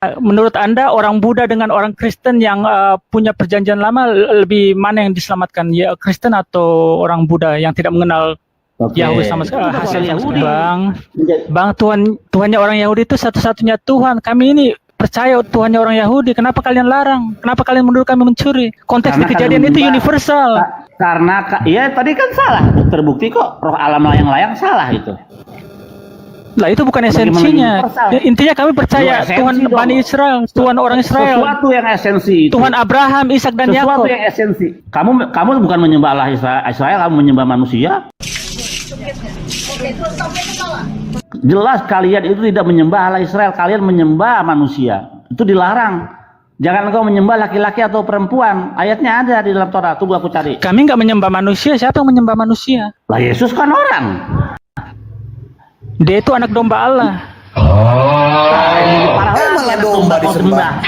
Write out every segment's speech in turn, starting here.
Menurut Anda orang Buddha dengan orang Kristen yang punya perjanjian lama lebih mana yang diselamatkan, ya Kristen atau orang Buddha yang tidak mengenal Yahweh sama sekali? Hasil Yahudi. Bang, Tuhannya orang Yahudi itu satu-satunya Tuhan. Kami ini percaya Tuhannya orang Yahudi. Kenapa kalian larang? Kenapa kalian menuduh kami mencuri? Konteks di kejadian itu universal. Karena ya tadi kan salah, terbukti kok roh alam layang-layang salah itu. Lah itu bukan esensinya. Intinya kami percaya Tuhan Bani Israel, Tuhan orang Israel. Sesuatu yang esensi itu. Tuhan Abraham, Ishak dan Yakub. Sesuatu yang esensi. Kamu bukan menyembah Allah Israel, kamu menyembah manusia. Jelas kalian itu tidak menyembah Allah Israel, kalian menyembah manusia. Itu dilarang. Jangan engkau menyembah laki-laki atau perempuan. Ayatnya ada di dalam Torah. Tunggu aku cari. Kami nggak menyembah manusia. Siapa yang menyembah manusia? Lah Yesus kan orang. Dia itu anak domba Allah. Malah domba disembah.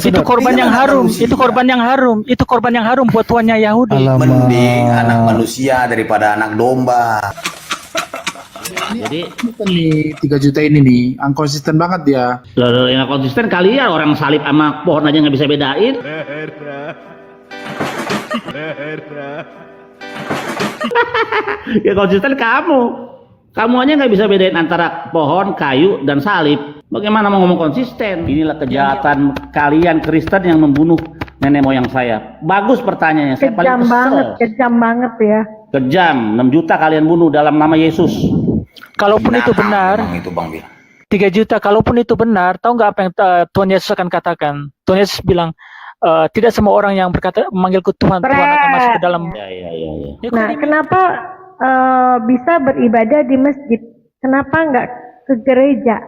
Itu korban yang harum. Itu korban yang harum. Itu korban yang harum buat tuannya Yahudi. Mending anak manusia daripada anak domba. Jadi nih 3 juta ini nih, konsisten banget dia. loh, yang konsisten kalian, orang salib sama pohon aja nggak bisa bedain. Ya konsisten kamu aja nggak bisa bedain antara pohon, kayu, dan salib. Bagaimana mau ngomong konsisten? Inilah kejahatan kalian Kristen yang membunuh nenek moyang saya. Bagus pertanyaannya. Saya paling kesel. Kejam banget ya. Kejam. 6 juta kalian bunuh dalam nama Yesus. Kalaupun itu benar, Itu Bang Bil. 3 juta, kalaupun itu benar, tahu nggak apa yang Tuhan Yesus akan katakan? Tuhan Yesus bilang, tidak semua orang yang berkata memanggilku Tuhan, Tuhan akan masuk ke dalam. Ya. Nah, kenapa bisa beribadah di masjid? Kenapa nggak ke gereja?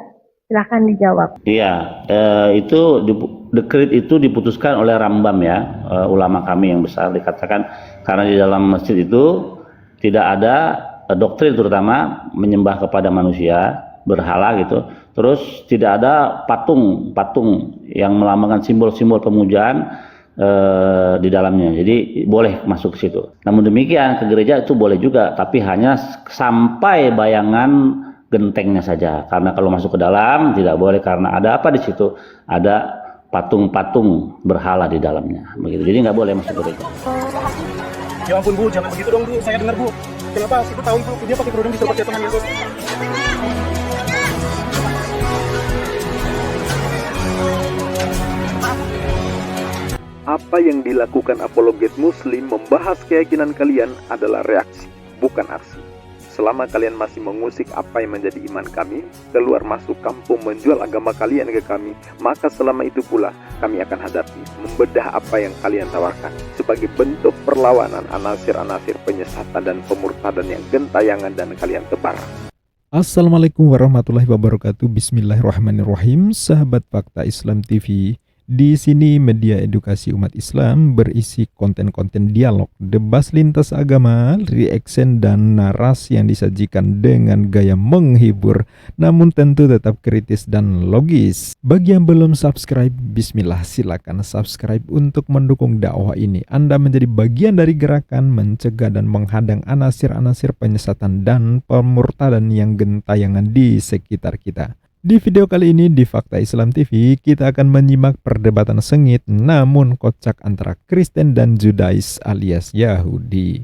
Silahkan dijawab. Iya, itu dekret itu diputuskan oleh Rambam ya, ulama kami yang besar, dikatakan karena di dalam masjid itu tidak ada doktrin terutama menyembah kepada manusia, berhala gitu. Terus tidak ada patung yang melambangkan simbol-simbol pemujaan di dalamnya. Jadi boleh masuk ke situ. Namun demikian ke gereja itu boleh juga, tapi hanya sampai bayangan gentengnya saja. Karena kalau masuk ke dalam tidak boleh, karena ada apa di situ? Ada patung-patung berhala di dalamnya. Begitu. Jadi nggak boleh masuk gereja. Ya ampun Bu, jangan begitu dong Bu, saya dengar Bu. Kenapa sih Bu tahu Bu, dia pakai kerudung disuruh percaya Tuhan Yesus. Apa yang dilakukan apologet muslim membahas keyakinan kalian adalah reaksi, bukan aksi. Selama kalian masih mengusik apa yang menjadi iman kami, keluar masuk kampung menjual agama kalian ke kami, maka selama itu pula kami akan hadapi, membedah apa yang kalian tawarkan sebagai bentuk perlawanan anasir-anasir penyesatan dan pemurtadan yang gentayangan dan kalian tebar. Assalamualaikum warahmatullahi wabarakatuh. Bismillahirrahmanirrahim. Sahabat Fakta Islam TV. Di sini media edukasi umat Islam berisi konten-konten dialog, debat lintas agama, reaction, dan narasi yang disajikan dengan gaya menghibur, namun tentu tetap kritis dan logis. Bagi yang belum subscribe, bismillah silakan subscribe untuk mendukung dakwah ini. Anda menjadi bagian dari gerakan mencegah dan menghadang anasir-anasir penyesatan dan pemurtadan yang gentayangan di sekitar kita. Di video kali ini di Fakta Islam TV, kita akan menyimak perdebatan sengit namun kocak antara Kristen dan Judais alias Yahudi.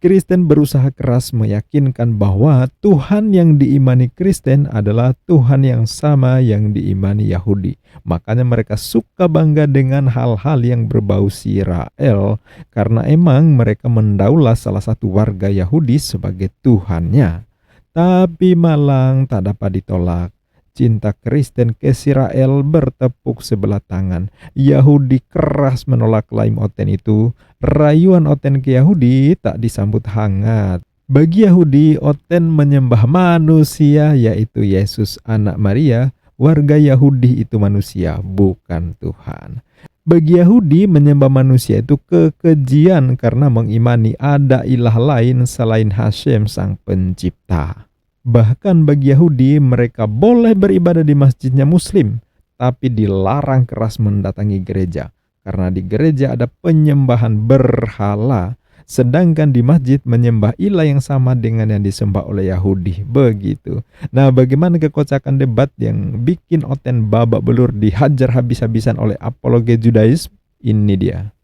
Kristen berusaha keras meyakinkan bahwa Tuhan yang diimani Kristen adalah Tuhan yang sama yang diimani Yahudi. Makanya mereka suka bangga dengan hal-hal yang berbau Israel, karena emang mereka mendaulat salah satu warga Yahudi sebagai Tuhannya. Tapi malang tak dapat ditolak. Cinta Kristen ke Israel bertepuk sebelah tangan. Yahudi keras menolak klaim Oten itu. Rayuan Oten ke Yahudi tak disambut hangat. Bagi Yahudi, Oten menyembah manusia, yaitu Yesus anak Maria. Warga Yahudi itu manusia, bukan Tuhan. Bagi Yahudi, menyembah manusia itu kekejian karena mengimani ada ilah lain selain Hashem sang pencipta. Bahkan bagi Yahudi, mereka boleh beribadah di masjidnya Muslim, tapi dilarang keras mendatangi gereja. Karena di gereja ada penyembahan berhala. sedangkan di masjid menyembah ilah yang sama dengan yang disembah oleh Yahudi. Begitu. Nah, bagaimana kekocakan debat yang bikin Oten babak belur dihajar habis-habisan oleh apologet Judaisme? Ini dia.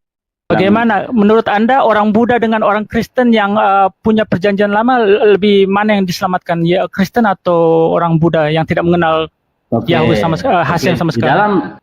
Bagaimana menurut Anda orang Buddha dengan orang Kristen yang punya perjanjian lama lebih mana yang diselamatkan? Ya, Kristen atau orang Buddha yang tidak mengenal Yahweh sama Hashem sama sekali?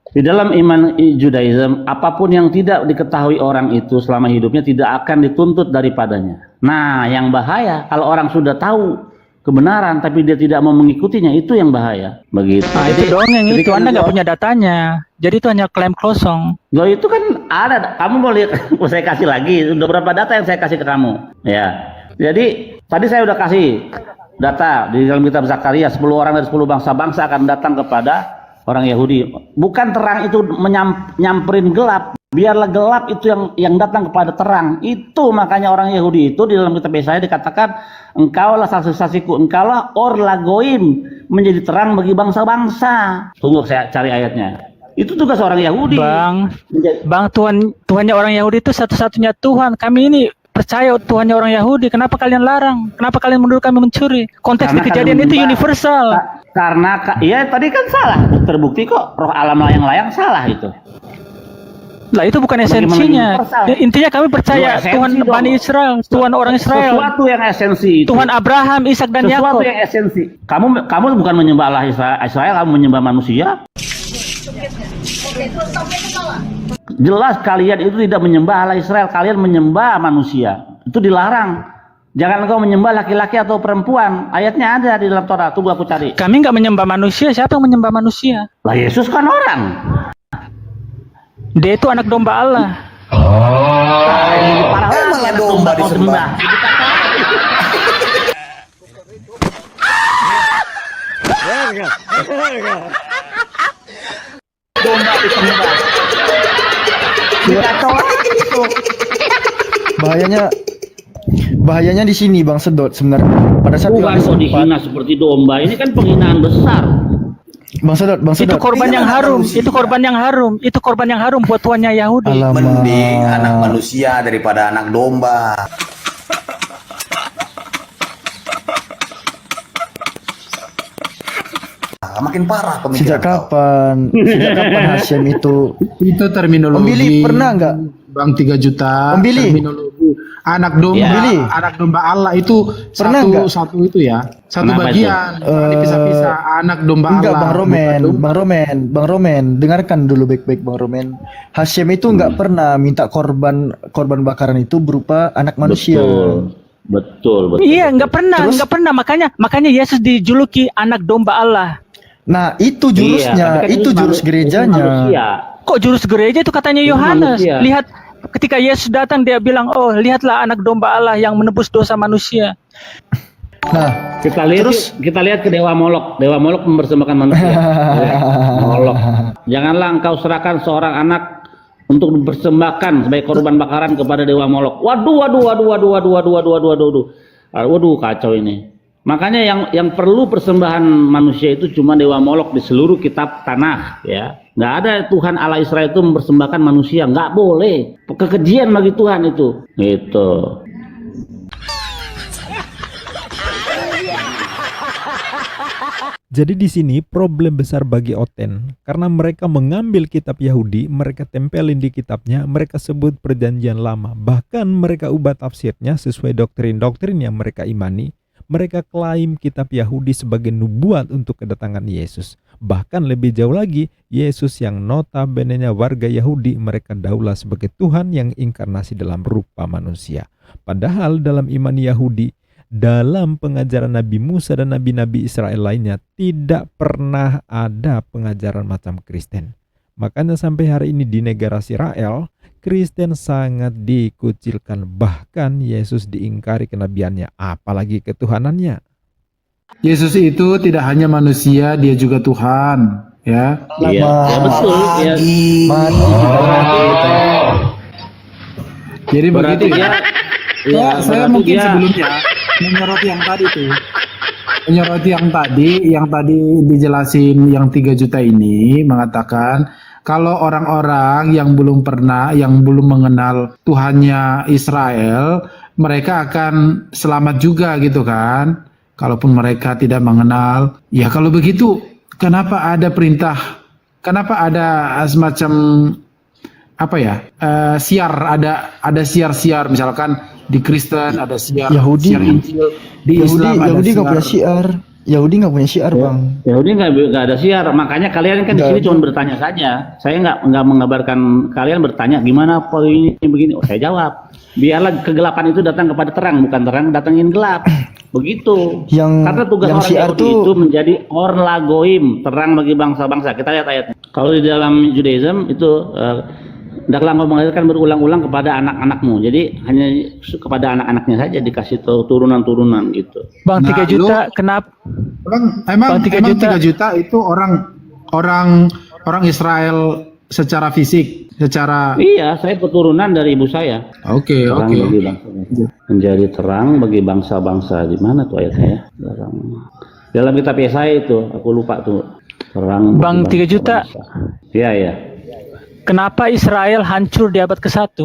Di dalam iman Judaism, apapun yang tidak diketahui orang itu selama hidupnya tidak akan dituntut daripadanya. Nah, yang bahaya kalau orang sudah tahu kebenaran tapi dia tidak mau mengikutinya, itu yang bahaya. Begitu. Nah, itu dongeng itu. Anda nggak punya datanya. Jadi itu hanya klaim kosong. Loh, itu kan ada. Kamu mau lihat? Saya kasih lagi. Udah berapa data yang saya kasih ke kamu? Ya. Jadi tadi saya udah kasih data di dalam kitab Zakaria, 10 orang dari 10 bangsa-bangsa akan datang kepada orang Yahudi. Bukan terang itu nyamperin gelap. Biarlah gelap itu yang datang kepada terang. Itu makanya orang Yahudi itu di dalam kitab Yesaya dikatakan, engkaulah saksi-saksiku, engkaulah Orlagoim, menjadi terang bagi bangsa-bangsa. Tunggu saya cari ayatnya. Itu tugas orang Yahudi. Bang, Tuhannya orang Yahudi itu satu-satunya Tuhan. Kami ini percaya Tuhannya orang Yahudi. Kenapa kalian larang? Kenapa kalian menurut kami mencuri? Konteks di kejadian itu universal. Karena ya tadi kan salah. Terbukti kok roh alam layang-layang salah itu. Lah itu bukan esensinya. Intinya kami percaya Tuhan Bani Israel, Tuhan orang Israel. Sesuatu yang esensi itu. Tuhan Abraham, Ishak dan Yakub. Sesuatu yang esensi. Kamu bukan menyembah Allah Israel, kamu menyembah manusia. Jelas kalian itu tidak menyembah Allah Israel, kalian menyembah manusia. Itu dilarang. Jangan engkau menyembah laki-laki atau perempuan. Ayatnya ada di dalam Torah. Tunggu aku cari. Kami nggak menyembah manusia. Siapa yang menyembah manusia? Lah Yesus kan orang. Dia itu anak domba Allah. Parah malah domba disembah. Domba disembah. Bahayanya di sini Bang Sedot sebenarnya. Pada saat bukan kok dihina seperti domba. Ini kan penghinaan besar. Bang Sedot. Itu korban yang harum. Itu korban yang harum. Itu korban yang harum buat tuannya Yahudi. Mending anak manusia daripada anak domba. Makin parah pemikiran. Sejak kapan Hashem itu? Itu terminologi. Om Billy pernah nggak? Bang 3 juta. Om Billy. Terminologi. Anak domba, anak domba Allah itu pernah satu itu ya. Satu Kenapa bagian. Dipisah-pisah anak domba Enggak, Allah. Bang Romen, dengarkan dulu baik-baik Bang Romen. Hashem itu nggak pernah minta korban bakaran itu berupa anak manusia. Betul. Iya, nggak pernah. Makanya Yesus dijuluki anak domba Allah. Nah, itu jurusnya, kan itu jurus gerejanya. Kok jurus gereja itu katanya Yohanes? Lihat ketika Yesus datang dia bilang, "Oh, lihatlah anak domba Allah yang menebus dosa manusia." Nah, kita lihat ke Dewa Molok. Dewa Molok mempersembahkan manusia. Molok. Janganlah engkau serahkan seorang anak untuk dipersembahkan sebagai korban bakaran kepada Dewa Molok. Waduh, kacau ini. Makanya yang perlu persembahan manusia itu cuma Dewa Molok di seluruh kitab Tanakh, ya. Nggak ada Tuhan Allah Israel itu mempersembahkan manusia, nggak boleh. Kekejian bagi Tuhan itu. Gitu. Jadi di sini problem besar bagi Oten karena mereka mengambil kitab Yahudi, mereka tempelin di kitabnya, mereka sebut perjanjian lama, bahkan mereka ubah tafsirnya sesuai doktrin-doktrin yang mereka imani. Mereka klaim kitab Yahudi sebagai nubuat untuk kedatangan Yesus. Bahkan lebih jauh lagi, Yesus yang notabene-nya warga Yahudi mereka daulah sebagai Tuhan yang inkarnasi dalam rupa manusia. Padahal dalam iman Yahudi, dalam pengajaran Nabi Musa dan Nabi-Nabi Israel lainnya tidak pernah ada pengajaran macam Kristen. Makanya sampai hari ini di negara Israel, Kristen sangat dikucilkan, bahkan Yesus diingkari kenabiannya, apalagi ketuhanannya. Yesus itu tidak hanya manusia, dia juga Tuhan, ya. Iya, betul. Ya. Jadi begitu ya. Saya mungkin dia sebelumnya menyoroti yang tadi dijelasin yang 3 juta ini mengatakan kalau orang-orang yang belum mengenal Tuhannya Israel, mereka akan selamat juga gitu kan. Kalaupun mereka tidak mengenal, ya kalau begitu kenapa ada perintah, kenapa ada semacam siar, ada siar-siar, misalkan di Kristen ada siar Yahudi. siar Injil, di Islam ada Yahudi nggak siar. punya syiar. Yahudi nggak punya syiar, Bang. Yahudi nggak ada siar, makanya kalian kan di sini cuma bertanya saja. Saya nggak mengabarkan, kalian bertanya gimana kok ini begini. Oh, saya jawab, biarlah kegelapan itu datang kepada terang, bukan terang datangin gelap. Begitu. Karena tugas yang orang syiar Yahudi itu menjadi orlagoim, terang bagi bangsa-bangsa. Kita lihat ayatnya. Kalau di dalam Judaism itu hendaklah engkau mengajarkan berulang-ulang kepada anak-anakmu. Jadi hanya kepada anak-anaknya saja dikasih turunan-turunan gitu. Bang, 3 juta kenapa? Emang 3 3 juta itu orang Israel secara fisik, secara Iya, saya keturunan dari ibu saya. Oke. Bagi bangsa, menjadi terang bagi bangsa-bangsa. Di mana tuh ayatnya ya? Dalam kitab Yesaya itu, aku lupa tuh. Terang Bang, 3 juta. Iya. Kenapa Israel hancur di abad ke-1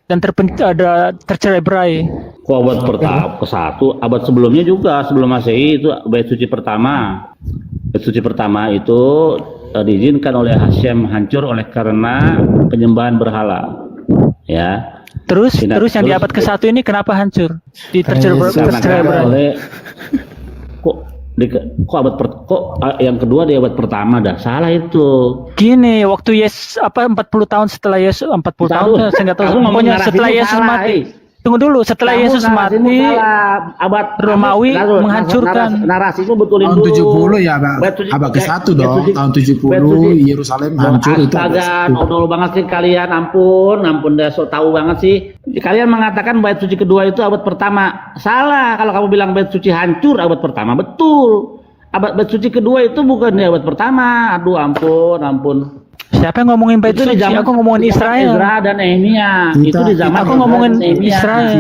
dan tercerai-berai? Kok abad ke-1, abad sebelumnya juga, sebelum Masehi itu bait suci pertama. Bait suci pertama itu diizinkan oleh Hashem hancur oleh karena penyembahan berhala. Ya. Terus yang di abad ke-1 ini kenapa hancur? Tercerai-berai. Kok yang kedua di abad pertama dah salah itu. Gini, waktu 40 tahun setelah Yesus, 40 tahun saya nggak tahu, pokoknya setelah Yesus mati. Tunggu dulu, setelah Yesus mati, abad Romawi menghancurkan. Narasimu betulin tahun dulu. 70 ya, abad ke-1 dong. Tahun 70 Yerusalem hancur itu. Astaga, nodol banget sih kalian, ampun dah so tahu banget sih. Kalian mengatakan bait suci kedua itu abad pertama. Salah kalau kamu bilang bait suci hancur abad pertama. Betul. Bait suci kedua itu bukan di abad pertama. Aduh, ampun. Siapa yang ngomongin bait suci? Aku ngomongin Israel. Ezra dan Nehemia. Itu di zaman aku ngomongin Israel.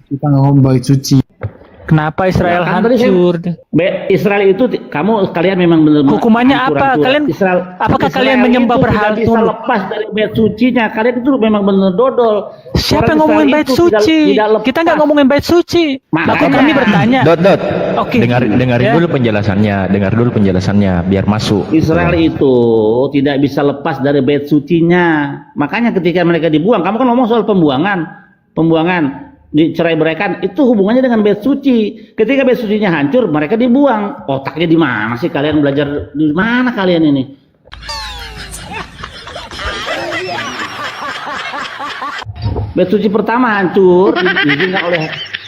Kita ngomong bait suci. Kenapa Israel hancur? Israel itu kalian memang benar-benar hukumannya apa? Kalian apakah kalian menyembah berhala? Tidak bisa lepas dari bait sucinya. Kalian itu memang benar dodol. Siapa yang ngomongin bait suci? Kita nggak ngomongin bait suci. Maka kami bertanya. Oke. Dengarin dulu penjelasannya biar masuk. Israel itu tidak bisa lepas dari bait sucinya. Makanya ketika mereka dibuang, kamu kan ngomong soal pembuangan. Dicerai-beraikan itu hubungannya dengan bait suci. Ketika bait sucinya hancur, mereka dibuang. Otaknya di mana sih kalian, belajar di mana kalian ini? Bait suci pertama hancur diizinkan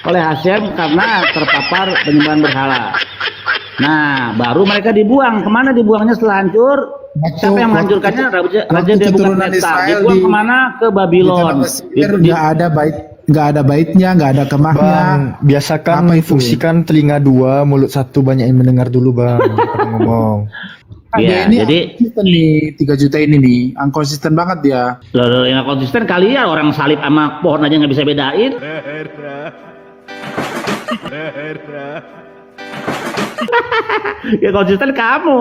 oleh Hashem karena terpapar penyembahan berhala. Nah, baru mereka dibuang. Kemana dibuangnya setelah hancur? Siapa yang menghancurkannya? Raja Nebukadnezar. Dibuang kemana? Ke Babylon. Nggak ada baitnya, nggak ada kemahnya. Bang, biasakan fungsikan telinga 2, mulut 1, banyak yang mendengar dulu, Bang. Ngomong. Ya, jadi nih 3 juta ini nih, konsisten banget dia. Yang konsisten kalian, orang salib sama pohon aja nggak bisa bedain. Ya konsisten kamu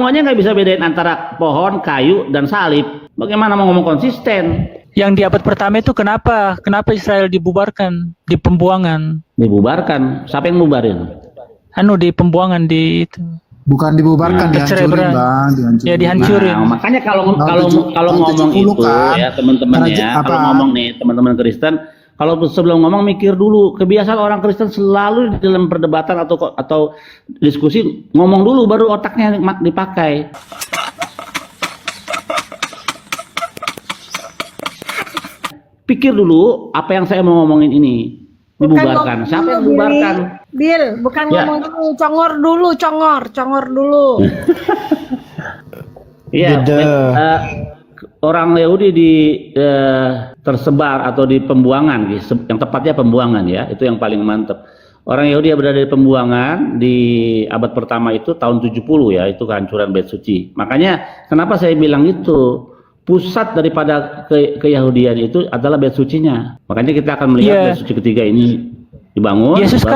aja nggak bisa bedain antara pohon, kayu, dan salib. Bagaimana mau ngomong konsisten? Yang di abad pertama itu kenapa Israel dibubarkan di pembuangan? Dibubarkan? Siapa yang bubarin? Di pembuangan di itu. Bukan dibubarkan, dihancurin, Bang. Ya dihancurin. Nah, makanya kalau ngomong itu kan, ya teman-teman ya, kalau ngomong nih teman-teman Kristen, kalau sebelum ngomong mikir dulu. Kebiasaan orang Kristen selalu di dalam perdebatan atau diskusi ngomong dulu baru otaknya dipakai. Pikir dulu apa yang saya mau ngomongin ini. Dibubarkan. Siapa yang bubarkan? Bil, bukan ngomong dulu, congor dulu. Iya. Orang Yahudi tersebar atau di pembuangan, yang tepatnya pembuangan ya, itu yang paling mantap. Orang Yahudi yang berada di pembuangan di abad pertama itu tahun 70 ya, itu kehancuran bait suci. Makanya kenapa saya bilang itu pusat daripada keyahudian itu adalah bait sucinya. Makanya kita akan melihat bait suci ketiga ini dibangun. Yesus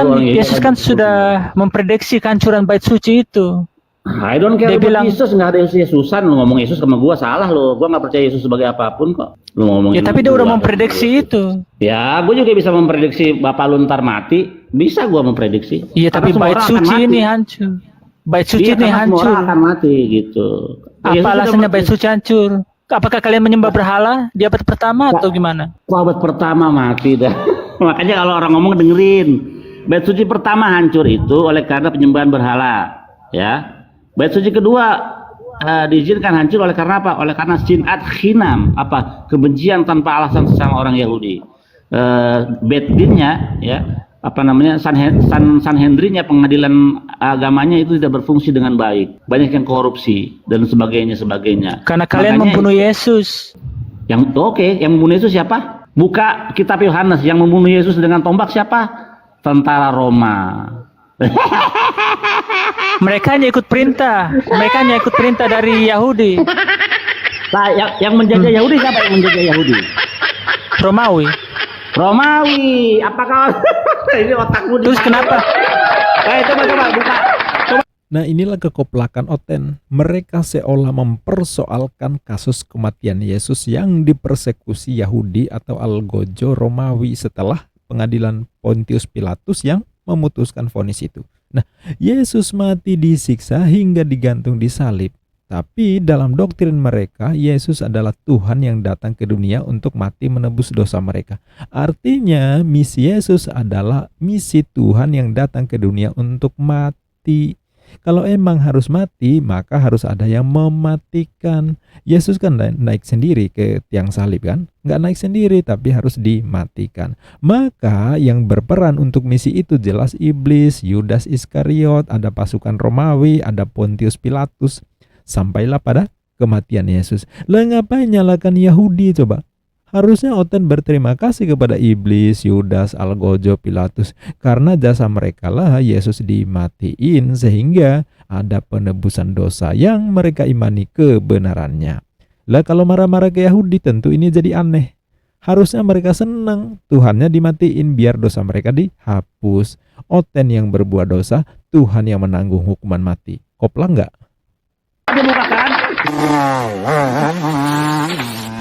kan sudah memprediksi kehancuran bait suci itu. I don't care Dia about bilang, Yesus, nggak ada Yesusan. Lu ngomong Yesus sama gua salah lo. Gua nggak percaya Yesus sebagai apapun kok. Lu ngomong ya tapi dia udah memprediksi itu. Ya, gue juga bisa memprediksi bapak lu ntar mati. Bisa gua memprediksi. Iya, tapi Karena semua bait orang akan suci mati. ini hancur. Bait suci Iya, ini karena semua hancur. orang akan mati gitu. Apa Yesus sudah alasannya mati. bait suci hancur? Apakah kalian menyembah berhala di abad pertama atau gimana? Abad pertama mati dah. Makanya kalau orang ngomong dengerin. Bait suci pertama hancur itu oleh karena penyembahan berhala, ya. Bait suci kedua diizinkan hancur oleh karena apa? Oleh karena sinat khinam, apa? Kebencian tanpa alasan sesama orang Yahudi. Beit dinnya, ya, apa namanya? Sanhedrinnya, pengadilan agamanya itu tidak berfungsi dengan baik. Banyak yang korupsi dan sebagainya. Karena kalian Makanya membunuh Yesus. yang membunuh Yesus siapa? Buka kitab Yohanes. Yang membunuh Yesus dengan tombak siapa? Tentara Roma. Mereka hanya ikut perintah. Mereka hanya ikut perintah dari Yahudi. Nah, yang menjajah Yahudi siapa yang menjajah Yahudi? Romawi. Romawi. Apakah ini otakmu? Terus kenapa? Coba buka. Nah, inilah kekoplakan Oten. Mereka seolah mempersoalkan kasus kematian Yesus yang dipersekusi Yahudi atau Algojo Romawi setelah pengadilan Pontius Pilatus yang memutuskan vonis itu. Nah, Yesus mati disiksa hingga digantung di salib. Tapi dalam doktrin mereka, Yesus adalah Tuhan yang datang ke dunia untuk mati menebus dosa mereka. Artinya, misi Yesus adalah misi Tuhan yang datang ke dunia untuk mati. Kalau emang harus mati, maka harus ada yang mematikan. Yesus kan naik sendiri ke tiang salib kan? Nggak naik sendiri, tapi harus dimatikan. Maka yang berperan untuk misi itu jelas iblis, Yudas Iskariot, ada pasukan Romawi, ada Pontius Pilatus. Sampailah pada kematian Yesus. Lah ngapain nyalakan Yahudi coba? Harusnya Oten berterima kasih kepada iblis, Yudas, Algojo, Pilatus. Karena jasa mereka lah Yesus dimatiin sehingga ada penebusan dosa yang mereka imani kebenarannya. Lah kalau marah-marah ke Yahudi tentu ini jadi aneh. Harusnya mereka senang Tuhannya dimatiin biar dosa mereka dihapus. Oten yang berbuat dosa, Tuhan yang menanggung hukuman mati. Kopla nggak? Dibukakan.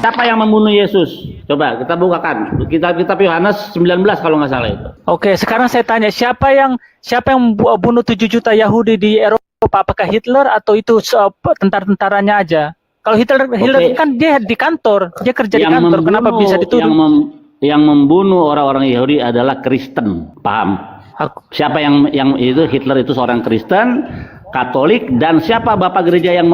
Siapa yang membunuh Yesus? Coba kita bukakan. Kitab Yohanes 19 kalau nggak salah itu. Oke, sekarang saya tanya, siapa yang bunuh 7 juta Yahudi di Eropa? Apakah Hitler atau itu tentara-tentaranya aja? Kalau Hitler kan dia di kantor, dia kerja di kantor. Kenapa bisa dituduh? Yang membunuh orang-orang Yahudi adalah Kristen, paham? Siapa yang itu Hitler itu seorang Kristen, Katolik, dan siapa bapak gereja yang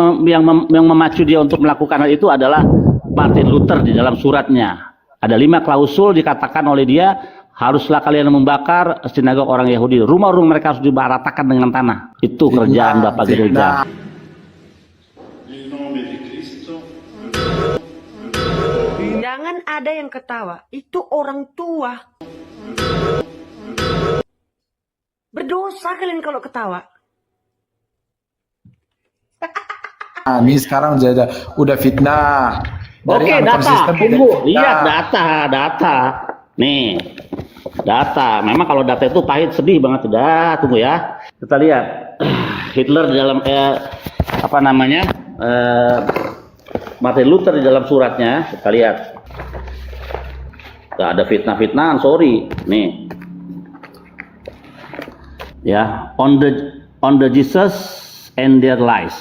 memacu dia untuk melakukan hal itu adalah Martin Luther. Di dalam suratnya ada 5 klausul dikatakan oleh dia, haruslah kalian membakar sinagog orang Yahudi, rumah-rumah mereka harus dibaratakan dengan tanah. Itu kerjaan bapak gereja. Jangan ada yang ketawa, itu orang tua. Berdosa kalian kalau ketawa. Nah, ini sekarang udah fitnah. Oke, data. Tunggu, lihat data. Nih, data. Memang kalau data itu pahit, sedih banget. Sudah, tunggu ya. Kita lihat Hitler di dalam Martin Luther di dalam suratnya. Kita lihat. Gak ada fitnah-fitnahan, sorry. Nih. Ya, on the Jesus and their lies.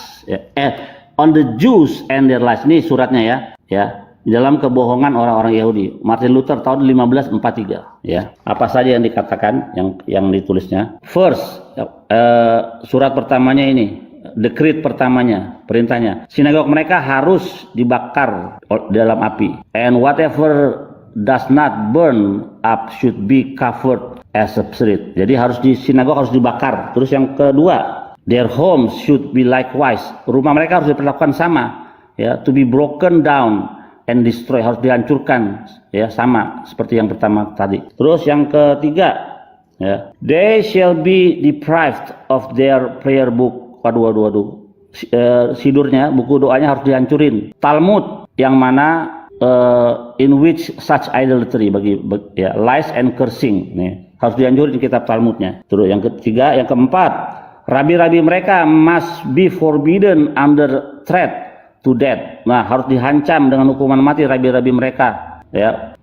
On the Jews and their lies. Ini suratnya ya, di dalam kebohongan orang-orang Yahudi. Martin Luther tahun 1543, ya. Apa saja yang dikatakan yang ditulisnya? First, surat pertamanya ini, decree pertamanya, perintahnya. Sinagog mereka harus dibakar dalam api. And whatever does not burn up should be covered as a street. Jadi sinagog harus dibakar. Terus yang kedua, their homes should be likewise. Rumah mereka harus diperlakukan sama. Ya, to be broken down and destroy, harus dihancurkan, ya, sama seperti yang pertama tadi. Terus yang ketiga, ya, they shall be deprived of their prayer book. Waduh. Sidurnya, buku doanya harus dihancurin. Talmud yang mana in which such idolatry lies and cursing, nih, harus dihancurin kitab Talmudnya. Terus yang ketiga, yang keempat, rabi-rabi mereka must be forbidden under threat to death. Nah, harus dihancam dengan hukuman mati rabi-rabi mereka, ya,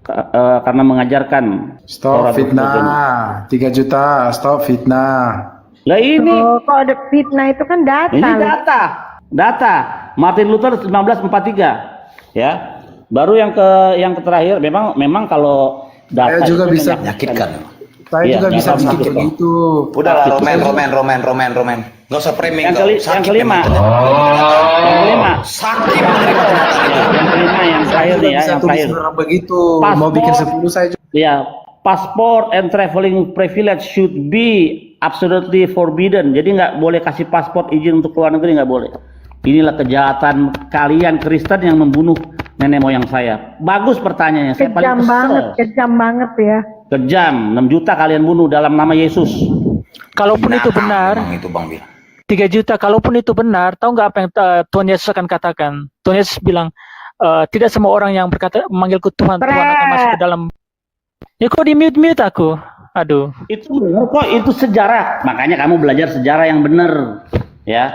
karena mengajarkan. Stop fitnah. 3 juta, stop fitnah. Lah ini, kok ada fitnah itu kan data. ini loh. data. Martin Luther 1943, ya. Baru yang terakhir, memang kalau data Saya juga itu bisa Menyakitkan. Saya Iya, juga bisa nggak bikin kayak gitu. Udahlah, Roman. Gak usah framing. Yang Sakit kelima. memang. Yang kelima. Sakit menerima kenyataan itu. Yang kelima yang terakhir nih ya, Bisa yang tulis terakhir. beneran begitu. Paspor. Mau bikin 10 saya juga. Ya, passport and traveling privilege should be absolutely forbidden. Jadi nggak boleh kasih paspor izin untuk keluar negeri, nggak boleh. Inilah kejahatan kalian Kristen yang membunuh nenek moyang saya. Bagus pertanyaannya. Saya paling Kejam banget ya. Kejam. 6 juta kalian bunuh dalam nama Yesus. Kalaupun itu benar, Memang itu Bang Bil. 3 juta, kalaupun itu benar, tahu nggak apa yang Tuhan Yesus akan katakan? Tuhan Yesus bilang, tidak semua orang yang berkata memanggilku Tuhan, Tuhan akan masuk ke dalam. Ya kok di mute aku? Aduh. Itu benar kok, itu sejarah. Makanya kamu belajar sejarah yang benar, ya.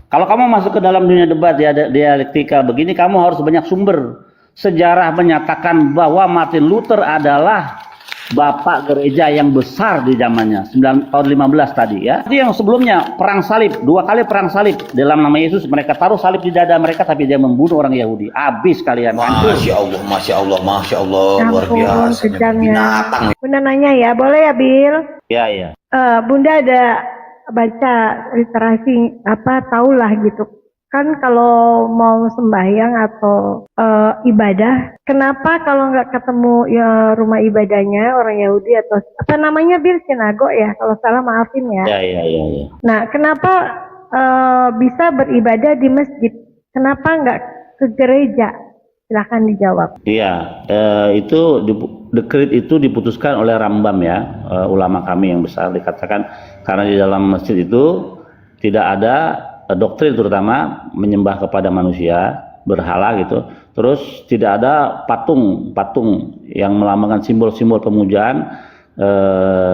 Kalau kamu masuk ke dalam dunia debat, dialektika begini, kamu harus banyak sumber. Sejarah menyatakan bahwa Martin Luther adalah bapak gereja yang besar di zamannya, tahun 15 tadi, ya. Itu yang sebelumnya perang salib, 2 kali perang salib dalam nama Yesus. Mereka taruh salib di dada mereka, tapi dia membunuh orang Yahudi. Habis kalian. Masya Allah, luar biasa. Kejamnya. Bunda nanya ya, boleh ya Bil? Ya. Bunda ada baca literasi tahulah gitu kan, kalau mau sembahyang atau ibadah, kenapa kalau nggak ketemu ya rumah ibadahnya orang Yahudi atau apa namanya Bil, sinagog ya, kalau salah maafin ya. Ya. Nah, kenapa bisa beribadah di masjid, kenapa nggak ke gereja? Silahkan dijawab. Iya, itu dekret itu diputuskan oleh Rambam ya, ulama kami yang besar, dikatakan karena di dalam masjid itu tidak ada doktrin, terutama menyembah kepada manusia, berhala gitu. Terus tidak ada patung yang melambangkan simbol-simbol pemujaan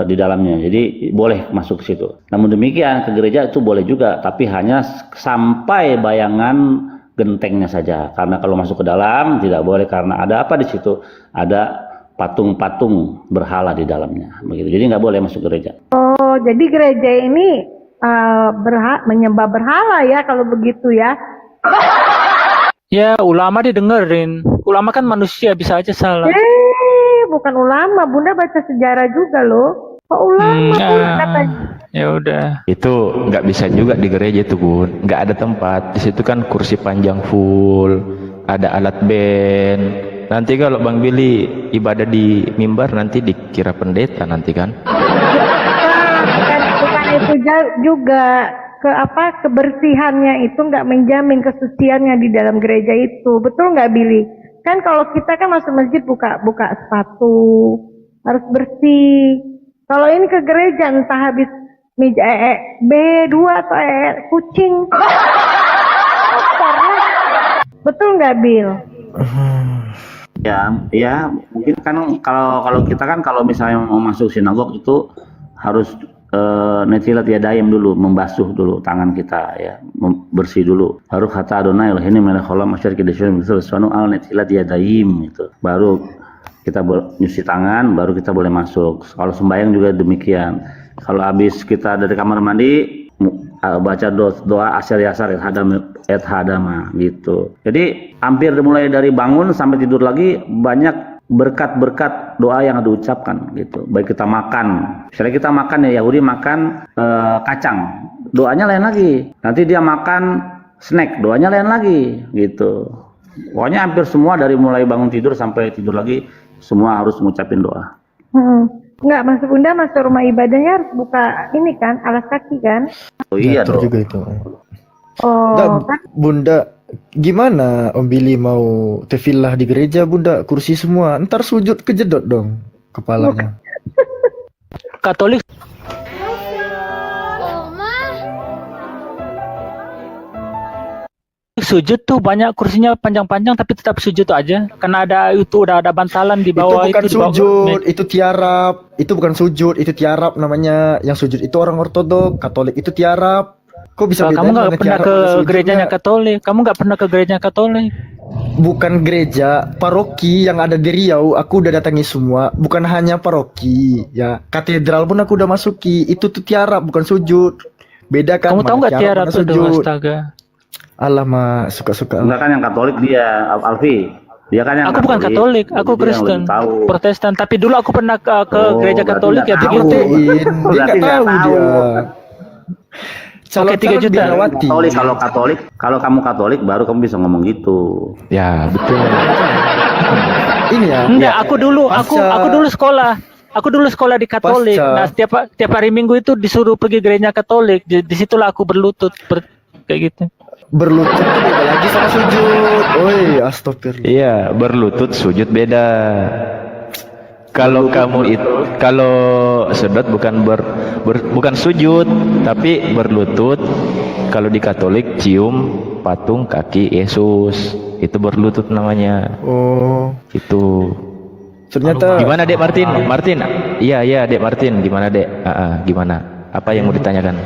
di dalamnya. Jadi boleh masuk ke situ. Namun demikian ke gereja itu boleh juga, tapi hanya sampai bayangan gentengnya saja. Karena kalau masuk ke dalam tidak boleh, karena ada apa di situ? Ada patung-patung berhala di dalamnya. Begitu. Jadi nggak boleh masuk gereja. Oh, jadi gereja ini menyembah berhala ya kalau begitu ya? Ya, ulama didengerin. Ulama kan manusia, bisa aja salah. Bukan ulama. Bunda baca sejarah juga loh. Kok ulama katanya? Ya udah. Itu nggak bisa juga di gereja itu Bun, nggak ada tempat. Di situ kan kursi panjang full, ada alat band. Nanti kalau Bang Billy ibadah di mimbar nanti dikira pendeta nanti kan? Bukan itu juga kebersihannya itu nggak menjamin kesuciannya di dalam gereja itu, betul nggak Billy? Kan kalau kita kan masuk masjid buka sepatu harus bersih. Kalau ini ke gereja entah habis meja B2 atau kucing. Betul nggak Bil? Ya mungkin kan kalau kita kan kalau misalnya mau masuk sinagog itu harus netilat yadayim dulu, membasuh dulu tangan kita ya, bersih dulu. Baru kata Adonai ini melekholam masyarakat desyun bersanu al netilat yadayim itu. Baru kita nyuci tangan, baru kita boleh masuk. Kalau sembahyang juga demikian. Kalau habis kita dari kamar mandi baca doa asyar yasar et hadama gitu. Jadi hampir mulai dari bangun sampai tidur lagi banyak berkat-berkat doa yang diucapkan gitu. Baik kita makan, misalnya kita makan ya, Yahudi makan kacang, doanya lain lagi. Nanti dia makan snack, doanya lain lagi gitu. Pokoknya hampir semua dari mulai bangun tidur sampai tidur lagi semua harus mengucapin doa. Enggak, masuk Bunda masuk rumah ibadahnya harus buka ini kan, alas kaki kan? Oh iya dong. Juga itu. Oh, Nggak, Bunda, gimana Om Billy mau tefillah di gereja Bunda, kursi semua, ntar sujud kejedot dong kepalanya. Katolik sujud tuh banyak kursinya panjang-panjang tapi tetap sujud tuh aja. Karena udah ada bantalan di Itu bawah bukan di bawah- sujud, itu tiarap. Itu bukan sujud, itu tiarap namanya. Yang sujud itu orang ortodok, Katolik itu tiarap. Kok bisa Kamu bedain nggak mana pernah tiarap, ke mana sujudnya? gerejanya Katolik. Kamu nggak pernah ke gereja Katolik. Bukan gereja, paroki yang ada di Riau aku udah datangi semua. Bukan hanya paroki, ya. Katedral pun aku udah masuki. Itu tuh tiarap, bukan sujud. Beda kan? Kamu tahu mana nggak tiarap mana itu? sujud. Astaga. Alah mah suka-suka. Enggak kan yang Katolik dia, Alfi. Dia kan yang Aku bukan Katolik, aku Jadi dia yang Kristen, lebih tahu. Protestan. Tapi dulu aku pernah ke Oh, gereja berarti Katolik ya nggak tahu. begitu. Dia Berarti nggak nggak tahu tahu. dia. Oke, 3 juta. biarawati. Kalau kamu Katolik baru kamu bisa ngomong gitu. Ya, betul. Ini ya. Enggak, aku dulu Pasca- Aku dulu sekolah di Katolik. Pasca- Nah, tiap hari Minggu itu disuruh pergi gereja Katolik. Disitulah aku berlutut kayak gitu. Berlutut tuh beda lagi sama sujud. Oi, astagfirullah. Iya, berlutut sujud beda. Kalau kamu itu, kalau sedot bukan bukan sujud, tapi berlutut. Kalau di Katolik cium patung kaki Yesus, itu berlutut namanya. Oh, Itu. ternyata Gimana Dek Martin? Martin? Iya, Dek Martin. Gimana Dek? Gimana? Apa yang mau ditanyakan?